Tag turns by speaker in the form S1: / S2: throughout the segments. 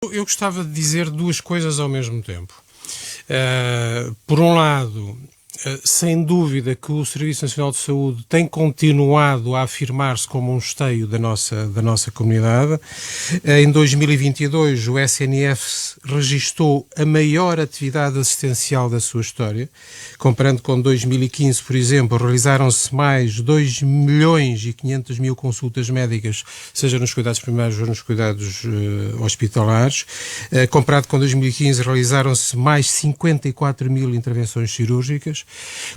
S1: Eu gostava de dizer duas coisas ao mesmo tempo. Por um lado, sem dúvida que o Serviço Nacional de Saúde tem continuado a afirmar-se como um esteio da nossa comunidade. Em 2022, o SNF registou a maior atividade assistencial da sua história. Comparando com 2015, por exemplo, realizaram-se mais 2.500.000 consultas médicas, seja nos cuidados primários ou nos cuidados hospitalares. Comparado com 2015, realizaram-se mais 54.000 intervenções cirúrgicas.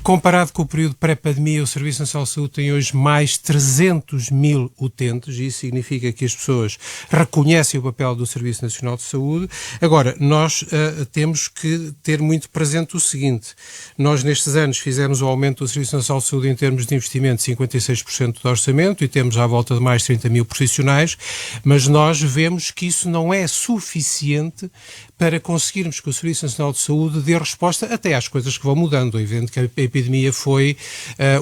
S1: Comparado com o período pré-pandemia, o Serviço Nacional de Saúde tem hoje mais 300.000 utentes, e isso significa que as pessoas reconhecem o papel do Serviço Nacional de Saúde. Agora, nós temos que ter muito presente o seguinte: nós nestes anos fizemos o aumento do Serviço Nacional de Saúde em termos de investimento de 56% do orçamento e temos à volta de mais 30.000 profissionais, mas nós vemos que isso não é suficiente para conseguirmos que o Serviço Nacional de Saúde dê resposta até às coisas que vão mudando. É evidente que a epidemia foi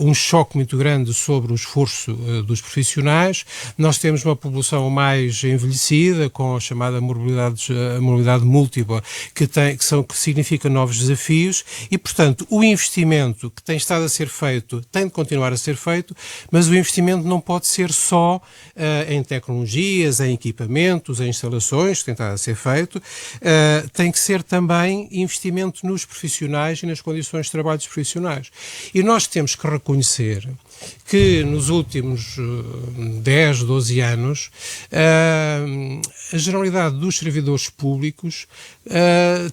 S1: um choque muito grande sobre o esforço dos profissionais. Nós temos uma população mais envelhecida, com a chamada morbilidade múltipla, que significa novos desafios e, portanto, o investimento que tem estado a ser feito tem de continuar a ser feito, mas o investimento não pode ser só em tecnologias, em equipamentos, em instalações, que tem estado a ser feito. Tem que ser também investimento nos profissionais e nas condições de trabalho dos profissionais. E nós temos que reconhecer que nos últimos 10, 12 anos a generalidade dos servidores públicos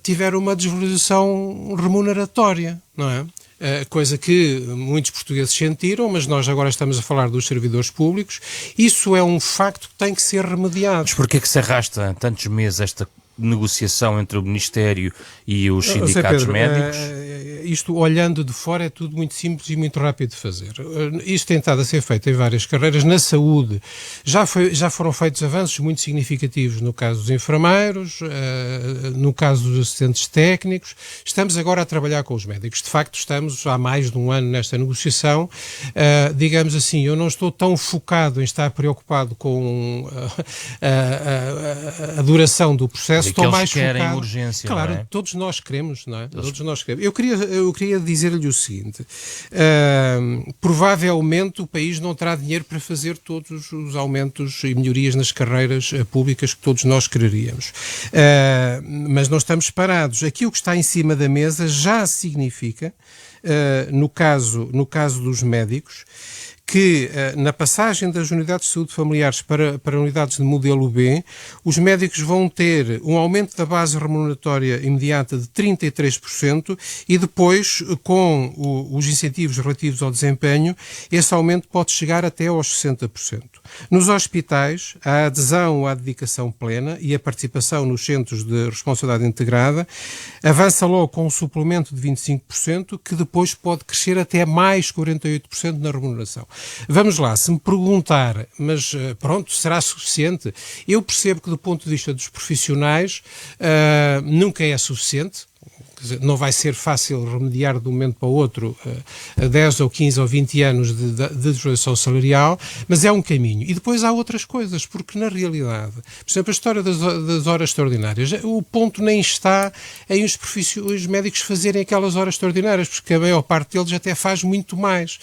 S1: tiveram uma desvalorização remuneratória, não é? Coisa que muitos portugueses sentiram, mas nós agora estamos a falar dos servidores públicos. Isso é um facto que tem que ser remediado.
S2: Mas porquê que se arrasta tantos meses esta negociação entre o Ministério e os sindicatos
S1: Pedro,
S2: médicos?
S1: Isto, olhando de fora, é tudo muito simples e muito rápido de fazer. Isto tem estado a ser feito em várias carreiras. Na saúde já foram feitos avanços muito significativos no caso dos enfermeiros, no caso dos assistentes técnicos. Estamos agora a trabalhar com os médicos. De facto, estamos há mais de um ano nesta negociação. Digamos assim, eu não estou tão focado em estar preocupado com a duração do processo. Estou mais focado.
S2: Urgência,
S1: claro,
S2: não é?
S1: Todos nós queremos, não é? Todos nós queremos. Eu queria dizer-lhe o seguinte: provavelmente o país não terá dinheiro para fazer todos os aumentos e melhorias nas carreiras públicas que todos nós quereríamos. Mas não estamos parados. Aqui o que está em cima da mesa já significa, no caso dos médicos, que na passagem das unidades de saúde familiares para unidades de modelo B, os médicos vão ter um aumento da base remuneratória imediata de 33% e depois, com os incentivos relativos ao desempenho, esse aumento pode chegar até aos 60%. Nos hospitais, a adesão à dedicação plena e a participação nos centros de responsabilidade integrada avança logo com um suplemento de 25%, que depois pode crescer até mais 48% na remuneração. Vamos lá, se me perguntar, mas pronto, será suficiente? Eu percebo que do ponto de vista dos profissionais nunca é suficiente. Não vai ser fácil remediar de um momento para o outro a 10 ou 15 ou 20 anos de desvalorização salarial, mas é um caminho. E depois há outras coisas, porque na realidade, por exemplo, a história das horas extraordinárias, o ponto nem está em os médicos fazerem aquelas horas extraordinárias, porque a maior parte deles até faz muito mais.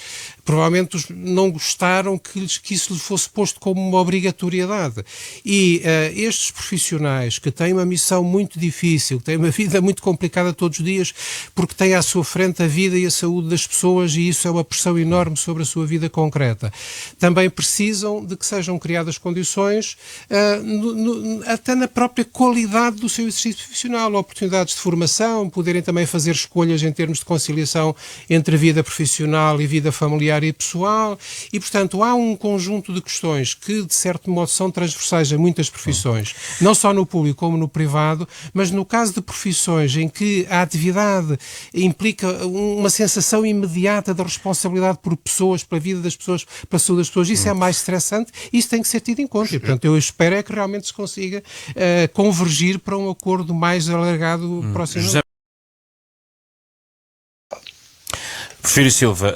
S1: Provavelmente não gostaram que isso lhe fosse posto como uma obrigatoriedade. E estes profissionais que têm uma missão muito difícil, que têm uma vida muito complicada todos os dias, porque têm à sua frente a vida e a saúde das pessoas, e isso é uma pressão enorme sobre a sua vida concreta. Também precisam de que sejam criadas condições, até na própria qualidade do seu exercício profissional, oportunidades de formação, poderem também fazer escolhas em termos de conciliação entre a vida profissional e vida familiar e pessoal, e portanto há um conjunto de questões que de certo modo são transversais a muitas profissões, não só no público como no privado, mas no caso de profissões em que a atividade implica uma sensação imediata da responsabilidade por pessoas, pela vida das pessoas, pela saúde das pessoas, isso é mais estressante, isso tem que ser tido em conta. E, portanto, eu espero é que realmente se consiga convergir para um acordo mais alargado próximo.
S2: Porfírio Silva,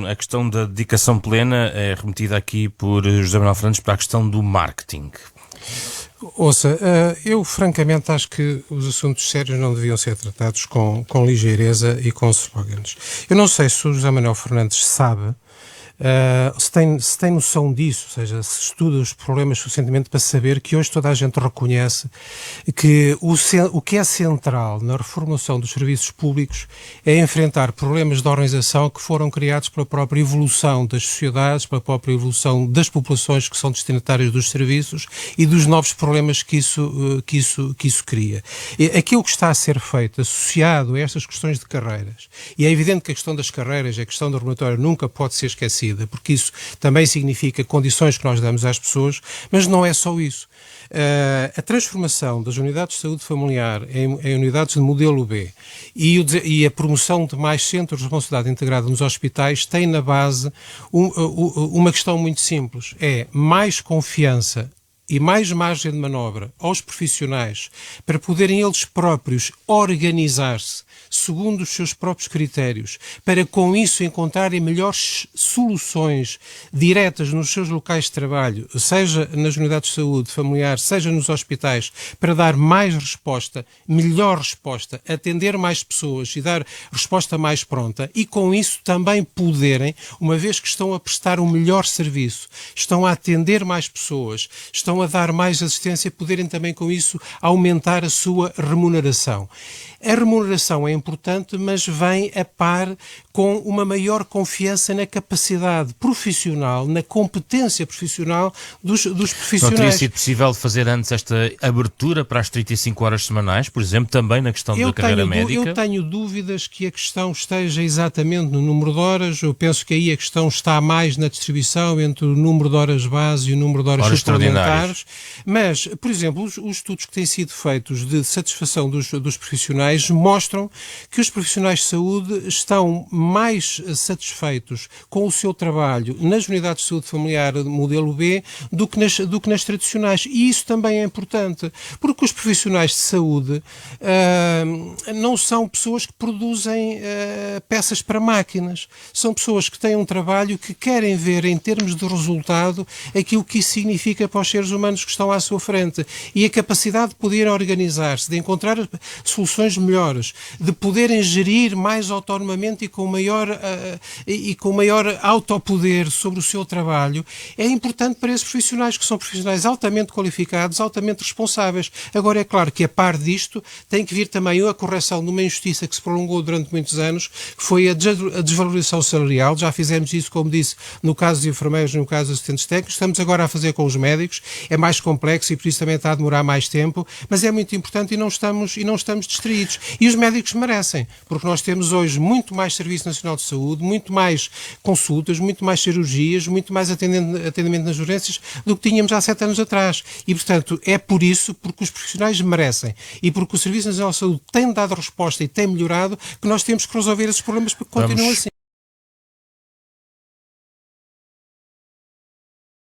S2: a questão da dedicação plena é remetida aqui por José Manuel Fernandes para a questão do marketing.
S1: Ouça, eu francamente acho que os assuntos sérios não deviam ser tratados com ligeireza e com slogans. Eu não sei se o José Manuel Fernandes sabe, se tem noção disso, ou seja, se estuda os problemas suficientemente para saber que hoje toda a gente reconhece que o que é central na reformulação dos serviços públicos é enfrentar problemas de organização que foram criados pela própria evolução das sociedades, pela própria evolução das populações que são destinatárias dos serviços e dos novos problemas que isso cria. E aquilo que está a ser feito associado a estas questões de carreiras, e é evidente que a questão das carreiras, a questão da regulatória nunca pode ser esquecida, porque isso também significa condições que nós damos às pessoas, mas não é só isso. A transformação das unidades de saúde familiar em unidades de modelo B e a promoção de mais centros de responsabilidade integrada nos hospitais tem na base uma questão muito simples, é mais confiança e mais margem de manobra aos profissionais para poderem eles próprios organizar-se segundo os seus próprios critérios, para com isso encontrarem melhores soluções diretas nos seus locais de trabalho, seja nas unidades de saúde familiar, seja nos hospitais, para dar mais resposta, melhor resposta, atender mais pessoas e dar resposta mais pronta e com isso também poderem, uma vez que estão a prestar um melhor serviço, estão a atender mais pessoas, estão a dar mais assistência, poderem também com isso aumentar a sua remuneração. A remuneração é importante, mas vem a par com uma maior confiança na capacidade profissional, na competência profissional dos profissionais.
S2: Não teria sido possível fazer antes esta abertura para as 35 horas semanais, por exemplo, também na questão da carreira médica?
S1: Eu tenho dúvidas que a questão esteja exatamente no número de horas. Eu penso que aí a questão está mais na distribuição entre o número de horas base e o número de horas suplementares. Mas, por exemplo, os estudos que têm sido feitos de satisfação dos profissionais mostram que os profissionais de saúde estão mais satisfeitos com o seu trabalho nas unidades de saúde familiar modelo B do que nas tradicionais. E isso também é importante, porque os profissionais de saúde não são pessoas que produzem peças para máquinas. São pessoas que têm um trabalho que querem ver em termos de resultado aquilo que isso significa para os seres humanos que estão à sua frente. E a capacidade de poder organizar-se, de encontrar soluções melhores, de poderem gerir mais autonomamente e com maior autopoder sobre o seu trabalho, é importante para esses profissionais, que são profissionais altamente qualificados, altamente responsáveis. Agora, é claro que a par disto tem que vir também a correção de uma injustiça que se prolongou durante muitos anos, que foi a desvalorização salarial. Já fizemos isso, como disse, no caso dos enfermeiros, no caso dos assistentes técnicos, estamos agora a fazer com os médicos, é mais complexo e por isso também está a demorar mais tempo, mas é muito importante e não estamos distraídos. E os médicos merecem, porque nós temos hoje muito mais Serviço Nacional de Saúde, muito mais consultas, muito mais cirurgias, muito mais atendimento nas urgências do que tínhamos há 7 anos atrás. E, portanto, é por isso, porque os profissionais merecem e porque o Serviço Nacional de Saúde tem dado resposta e tem melhorado, que nós temos que resolver esses problemas para que continuem assim.